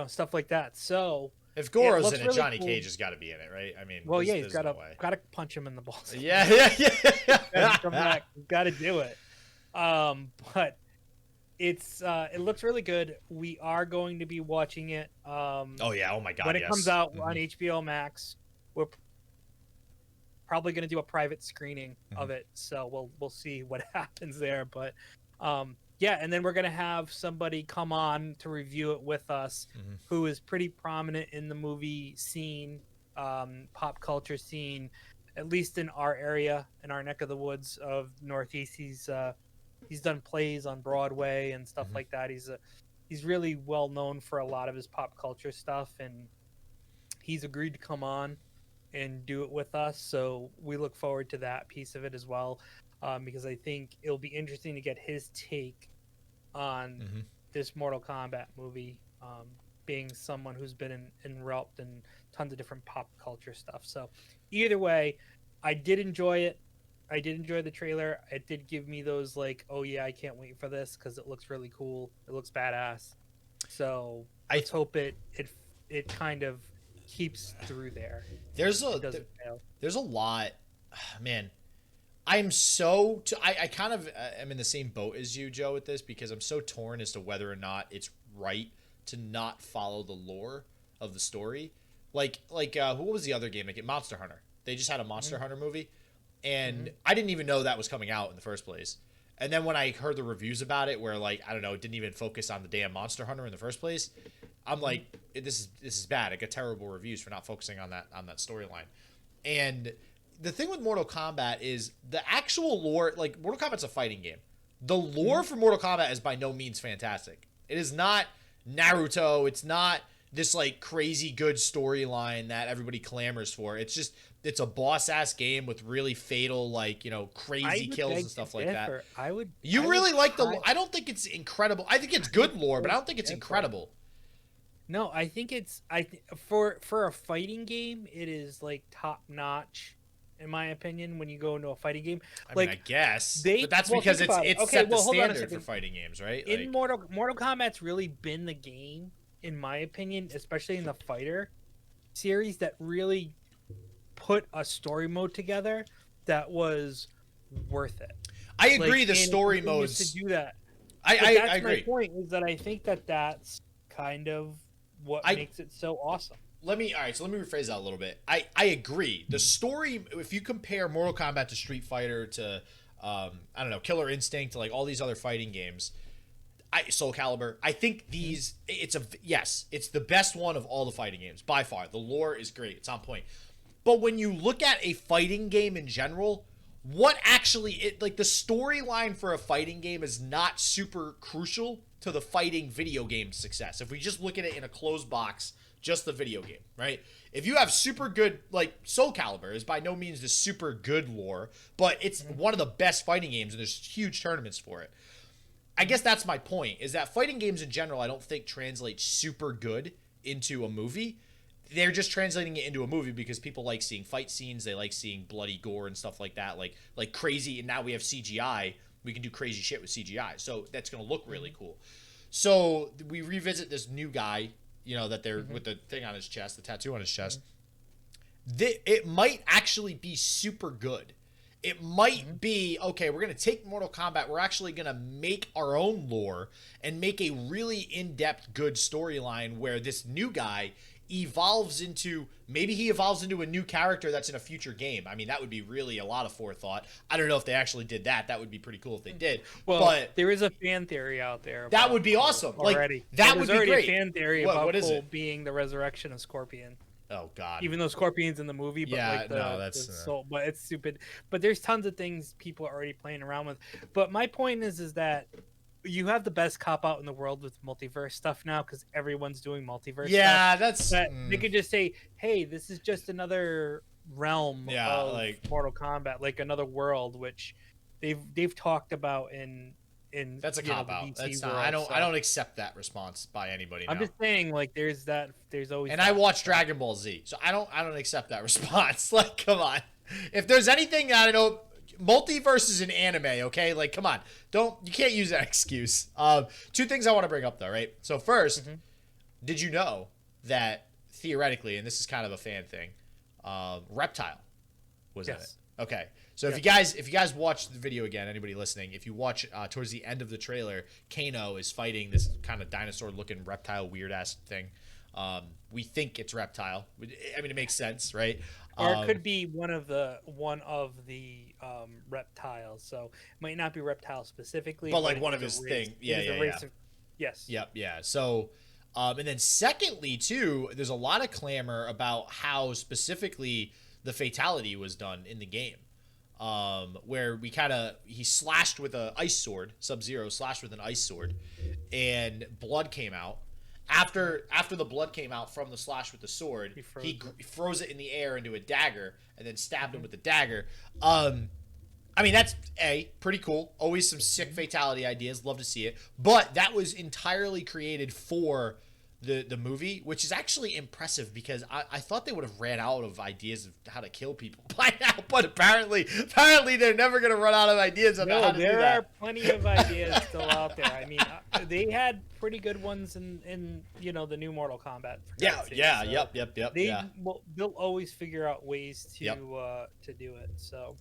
stuff like that. So... If Goro's in it, really Johnny Cage has got to be in it, right? I mean, well, he's got to punch him in the balls. Yeah. Come back. Got to do it. But it looks really good. We are going to be watching it. Oh yeah! Oh my god! When it comes out on HBO Max, we're probably going to do a private screening of it. So we'll see what happens there. But yeah, and then we're going to have somebody come on to review it with us, who is pretty prominent in the movie scene, pop culture scene, at least in our area, in our neck of the woods of Northeast. He's done plays on Broadway and stuff like that. He's really well known for a lot of his pop culture stuff, and he's agreed to come on and do it with us. So we look forward to that piece of it as well, because I think it'll be interesting to get his take on this Mortal Kombat movie, being someone who's been enwrapped in tons of different pop culture stuff. So either way, I did enjoy it. I did enjoy the trailer. It did give me those like, oh yeah, I can't wait for this because it looks really cool. It looks badass. So let's hope it kind of keeps through there. There's It doesn't fail. there's a lot, man. I'm so I kind of am in the same boat as you, Joe, with this, because I'm so torn as to whether or not it's right to not follow the lore of the story. Like who was the other game? Like Monster Hunter. They just had a Monster Hunter movie, and I didn't even know that was coming out in the first place. And then when I heard the reviews about it, where like I don't know, it didn't even focus on the damn Monster Hunter in the first place, I'm like, this is bad. I got terrible reviews for not focusing on that storyline. And the thing with Mortal Kombat is the actual lore. Like Mortal Kombat's a fighting game. The lore for Mortal Kombat is by no means fantastic. It is not Naruto. It's not this like crazy good storyline that everybody clamors for. It's just it's a boss ass game with really fatal like crazy kills and stuff like that. You really like the? I don't think it's incredible. I think it's good lore, but I don't think it's incredible. No, I think it's for a fighting game, it is like top notch, in my opinion. When you go into a fighting game, I mean, I guess, but that's because it's set the standard for fighting games, right? In Mortal Kombat's really been the game, in my opinion, especially in the fighter series, that really put a story mode together that was worth it. I agree. The story modes to do that. I agree. My point is that I think that's kind of what makes it so awesome. Let me rephrase that a little bit. I agree. The story, if you compare Mortal Kombat to Street Fighter to I don't know, Killer Instinct, to like all these other fighting games, Soul Calibur, I think it's the best one of all the fighting games by far. The lore is great. It's on point. But when you look at a fighting game in general, what actually the storyline for a fighting game is not super crucial to the fighting video game success. If we just look at it in a closed box, just the video game, right? If you have super good, like Soul Calibur is by no means the super good lore, but it's one of the best fighting games, and there's huge tournaments for it. I guess that's my point, is that fighting games in general, I don't think translate super good into a movie. They're just translating it into a movie because people like seeing fight scenes, they like seeing bloody gore and stuff like that, like crazy, and now we have CGI. We can do crazy shit with CGI, so that's going to look really cool. So we revisit this new guy, that they're with the thing on his chest, the tattoo on his chest. It might actually be super good. It might be, okay, we're going to take Mortal Kombat, we're actually going to make our own lore and make a really in-depth good storyline where this new guy evolves into a new character that's in a future game. I mean, that would be really a lot of forethought. I don't know if they actually did that. That would be pretty cool if they did. Well, but there is a fan theory out there. That would be awesome. Already. Like that would be great. There's already a fan theory about Cole being the resurrection of Scorpion. Oh God! Even though Scorpion's in the movie, but that's soul, but it's stupid. But there's tons of things people are already playing around with. But my point is that you have the best cop out in the world with multiverse stuff now because everyone's doing multiverse. Yeah, stuff. They could just say, "Hey, this is just another realm of Mortal Kombat, like another world," which they've talked about in. That's a cop out. That's not. I don't accept that response by anybody. I'm just saying, like, there's always. And I watch Dragon Ball Z, so I don't accept that response. Like, come on. If there's anything I don't know. Multiverses in anime, okay? Like, come on. You can't use that excuse. Two things I want to bring up, though, right? So first, did you know that theoretically, and this is kind of a fan thing, Reptile was in it? Okay. So if you guys watch the video again, anybody listening, if you watch towards the end of the trailer, Kano is fighting this kind of dinosaur-looking reptile weird-ass thing. We think it's Reptile. I mean, it makes sense, right? Or it could be one of the reptiles. So it might not be Reptile specifically, but like one of his thing. Yeah. Yes. Yep. Yeah. So, and then secondly, too, there's a lot of clamor about how specifically the fatality was done in the game, where he slashed with an ice sword. Sub-Zero slashed with an ice sword, and blood came out. After the blood came out from the slash with the sword, he froze it in the air into a dagger and then stabbed him with the dagger. I mean, that's pretty cool. Always some sick fatality ideas. Love to see it. But that was entirely created for the movie, which is actually impressive because I thought they would have ran out of ideas of how to kill people by now, but apparently they're never gonna run out of ideas about how to do that. There are plenty of ideas still out there. I mean, they had pretty good ones in the new Mortal Kombat. They'll always figure out ways to do it. So.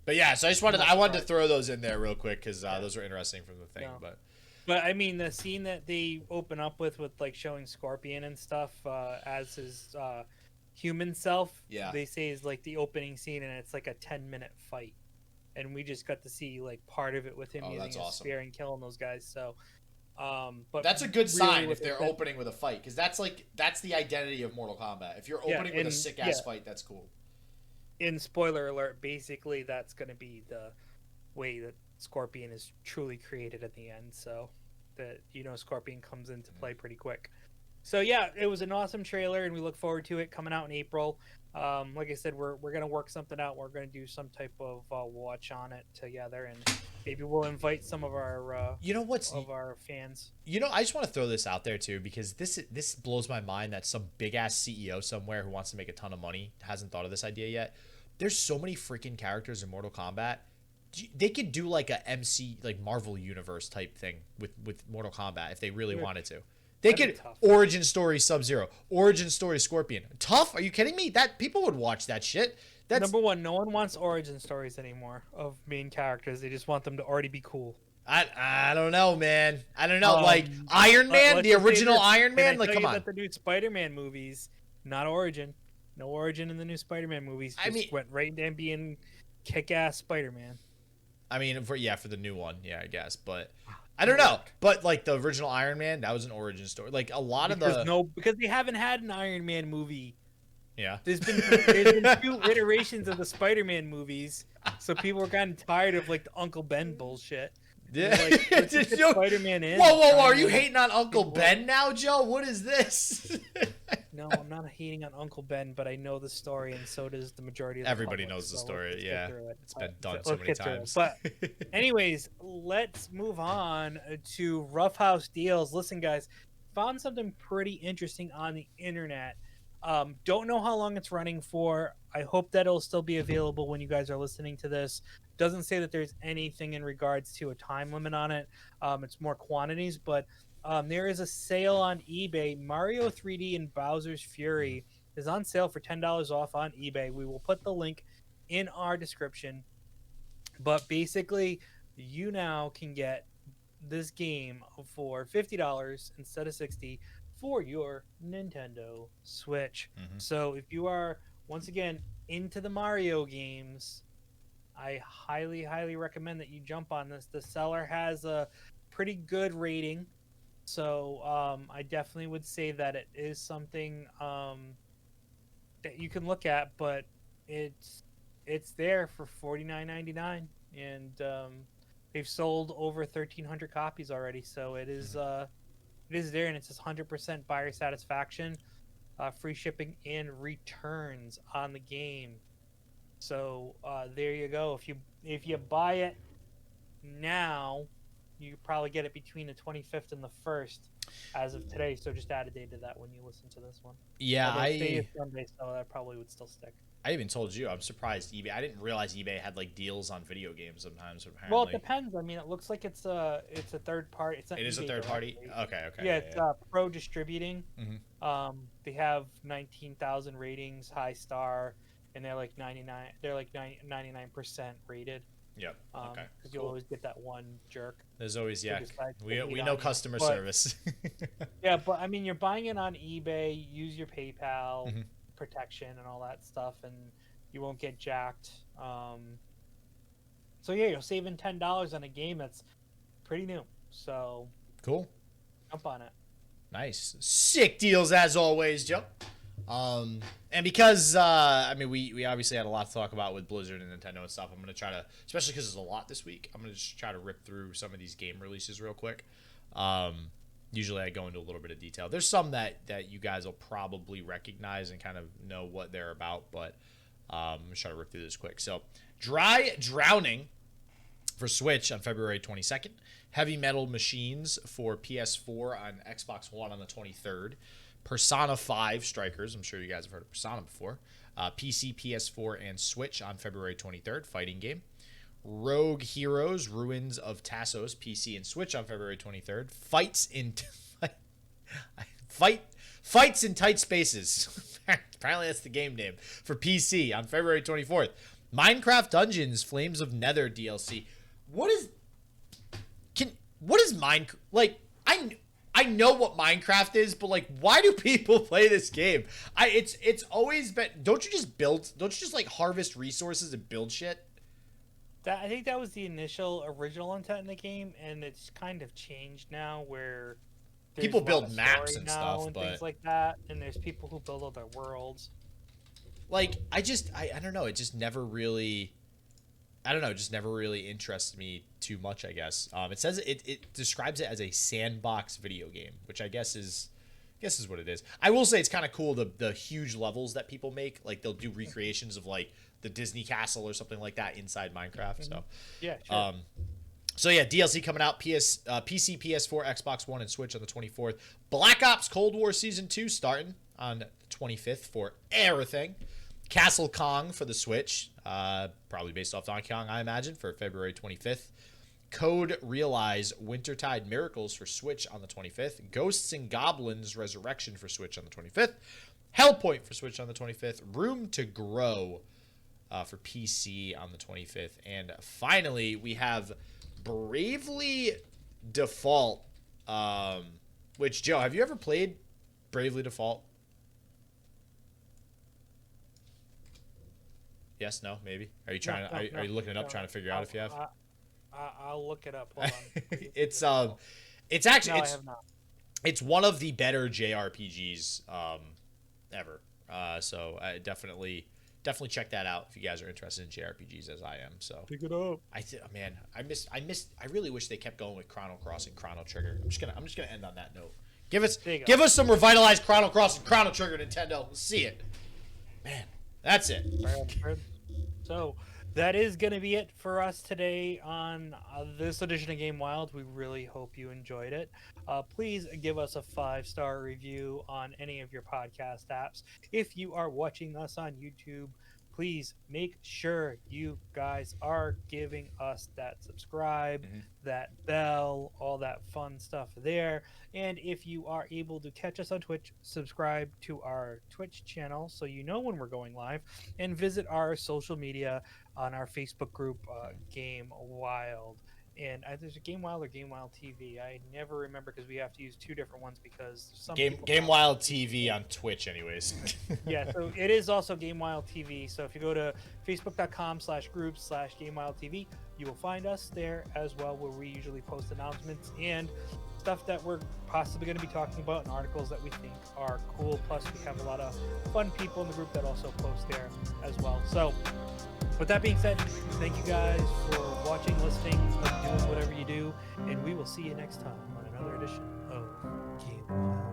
But yeah, so I wanted to throw those in there real quick because those were interesting from the thing. No. But I mean, the scene that they open up with like showing Scorpion and stuff as his human self, they say is like the opening scene, and it's like a 10-minute fight, and we just got to see like part of it with him using his spear and killing those guys. So, but that's a good sign if they're opening with a fight, because that's the identity of Mortal Kombat. If you're opening with a sick ass fight, that's cool. In spoiler alert, basically that's going to be the way that Scorpion is truly created at the end, so that Scorpion comes into play pretty quick. So yeah, it was an awesome trailer, and we look forward to it coming out in April. Like I said, we're gonna work something out. We're gonna do some type of watch on it together, and maybe we'll invite some of our our fans. I just want to throw this out there too, because this blows my mind that some big ass CEO somewhere who wants to make a ton of money hasn't thought of this idea yet. There's so many freaking characters in Mortal Kombat. They could do like a MC, like Marvel Universe type thing with Mortal Kombat if they really wanted to. They could origin story Sub-Zero, origin story Scorpion. Tough? Are you kidding me? That people would watch that shit. That's number one. No one wants origin stories anymore of main characters. They just want them to already be cool. I don't know, man. I don't know. Like Iron Man, the original Iron Man. Like, come on. The new Spider-Man movies, not origin. No origin in the new Spider-Man movies. Just went right into being kick-ass Spider-Man. I mean, for the new one, yeah, I guess, but I don't know. But like the original Iron Man, that was an origin story. Like a lot of because they haven't had an Iron Man movie. Yeah, there's been 2 iterations of the Spider-Man movies, so people were kind of tired of like the Uncle Ben bullshit. Yeah, like, Spider-Man in. Whoa! Are you hating on Uncle Ben now, Joe? What is this? No, I'm not hating on Uncle Ben, but I know the story, and so does the majority of the Everybody public, knows the story. Yeah, it's been done so let's many get through times. it. But anyways, let's move on to Ruffhouse deals. Listen, guys, found something pretty interesting on the internet. Don't know how long it's running for. I hope that it'll still be available when you guys are listening to this. Doesn't say that there's anything in regards to a time limit on it. It's more quantities, but there is a sale on eBay. Mario 3D and Bowser's Fury is on sale for $10 off on eBay. We will put the link in our description. But basically, you now can get this game for $50 instead of $60 for your Nintendo Switch. So if you are, once again, into the Mario games, I highly, highly recommend that you jump on this. The seller has a pretty good rating. So I definitely would say that it is something that you can look at, but it's there for $49.99, and they've sold over 1,300 copies already. So it is there, and it says 100% buyer satisfaction, free shipping and returns on the game. So there you go. If you buy it now, you probably get it between the 25th and the 1st as of today. So just add a date to that when you listen to this one. Yeah, Sunday, so that probably would still stick. I even told you, I'm surprised eBay. I didn't realize eBay had like deals on video games sometimes. Apparently. Well, it depends. I mean, it looks like it's a third party. It is a third party. Okay. Yeah, it's Pro Distributing. They have 19,000 ratings, high star, and they're like 99. They're like 99% rated. Yep. Okay. Because you'll always get that one jerk. There's always we know customer service. Yeah, but I mean, you're buying it on eBay. Use your PayPal protection and all that stuff, and you won't get jacked. So yeah, you're saving $10 on a game that's pretty new. So cool. Jump on it. Nice, sick deals as always, Joe. And because I mean, we obviously had a lot to talk about with Blizzard and Nintendo and stuff. I'm gonna try to, especially because there's a lot this week, I'm gonna just try to rip through some of these game releases real quick. Usually I go into a little bit of detail. There's some that you guys will probably recognize and kind of know what they're about, but I'm gonna try to rip through this quick. So, Dry Drowning for Switch on February 22nd. Heavy Metal Machines for PS4 on Xbox One on the 23rd. Persona 5 Strikers, I'm sure you guys have heard of Persona before. PC, PS4, and Switch on February 23rd, fighting game. Rogue Heroes, Ruins of Tassos, PC and Switch on February 23rd. Fights in Tight Spaces. Apparently that's the game name for PC on February 24th. Minecraft Dungeons Flames of Nether DLC. What is Minecraft? Like, I know what Minecraft is, but like, why do people play this game? It's always been. Don't you just like harvest resources and build shit? I think that was the initial original intent in the game, and it's kind of changed now where people build maps and stuff, but things like that, and there's people who build other worlds. Like, I don't know. It just never really, just never really interested me too much, I guess. It says it describes it as a sandbox video game, which I guess is what it is. I will say it's kind of cool, the huge levels that people make. Like, they'll do recreations of like the Disney Castle or something like that inside Minecraft. So yeah, sure. So yeah, DLC coming out, PC, PS4, Xbox One, and Switch on the 24th. Black Ops Cold War Season 2 starting on the 25th for everything. Castle Kong for the Switch, probably based off Donkey Kong, I imagine, for February 25th. Code Realize Wintertide Miracles for Switch on the 25th. Ghosts and Goblins Resurrection for Switch on the 25th. Hellpoint for Switch on the 25th. Room to Grow for PC on the 25th. And finally, we have Bravely Default, which, Joe, have you ever played Bravely Default? Yes, no, maybe. Are you trying to? Are you looking it up, trying to figure out if you have? I'll look it up. Hold on. It's actually No, I have not. It's one of the better JRPGs ever. So I definitely check that out if you guys are interested in JRPGs as I am. So Pick it up. I really wish they kept going with Chrono Cross and Chrono Trigger. I'm just gonna end on that note. Give us some revitalized Chrono Cross and Chrono Trigger, Nintendo. Let's see it, man. That's it. So that is going to be it for us today on this edition of Game Wild. We really hope you enjoyed it. Please give us a 5-star review on any of your podcast apps. If you are watching us on YouTube, please make sure you guys are giving us that subscribe, that bell, all that fun stuff there. And if you are able to catch us on Twitch, subscribe to our Twitch channel so you know when we're going live, and visit our social media on our Facebook group, Game Wild. And there's a Game Wild or Game Wild TV. I never remember because we have to use two different ones because some Game Wild TV on Twitch, anyways. Yeah, so it is also Game Wild TV. So if you go to facebook.com/groups/Game Wild TV, you will find us there as well, where we usually post announcements and stuff that we're possibly going to be talking about and articles that we think are cool. Plus, we have a lot of fun people in the group that also post there as well. So with that being said, thank you guys for watching, listening, doing whatever you do, and we will see you next time on another edition of Game Wild.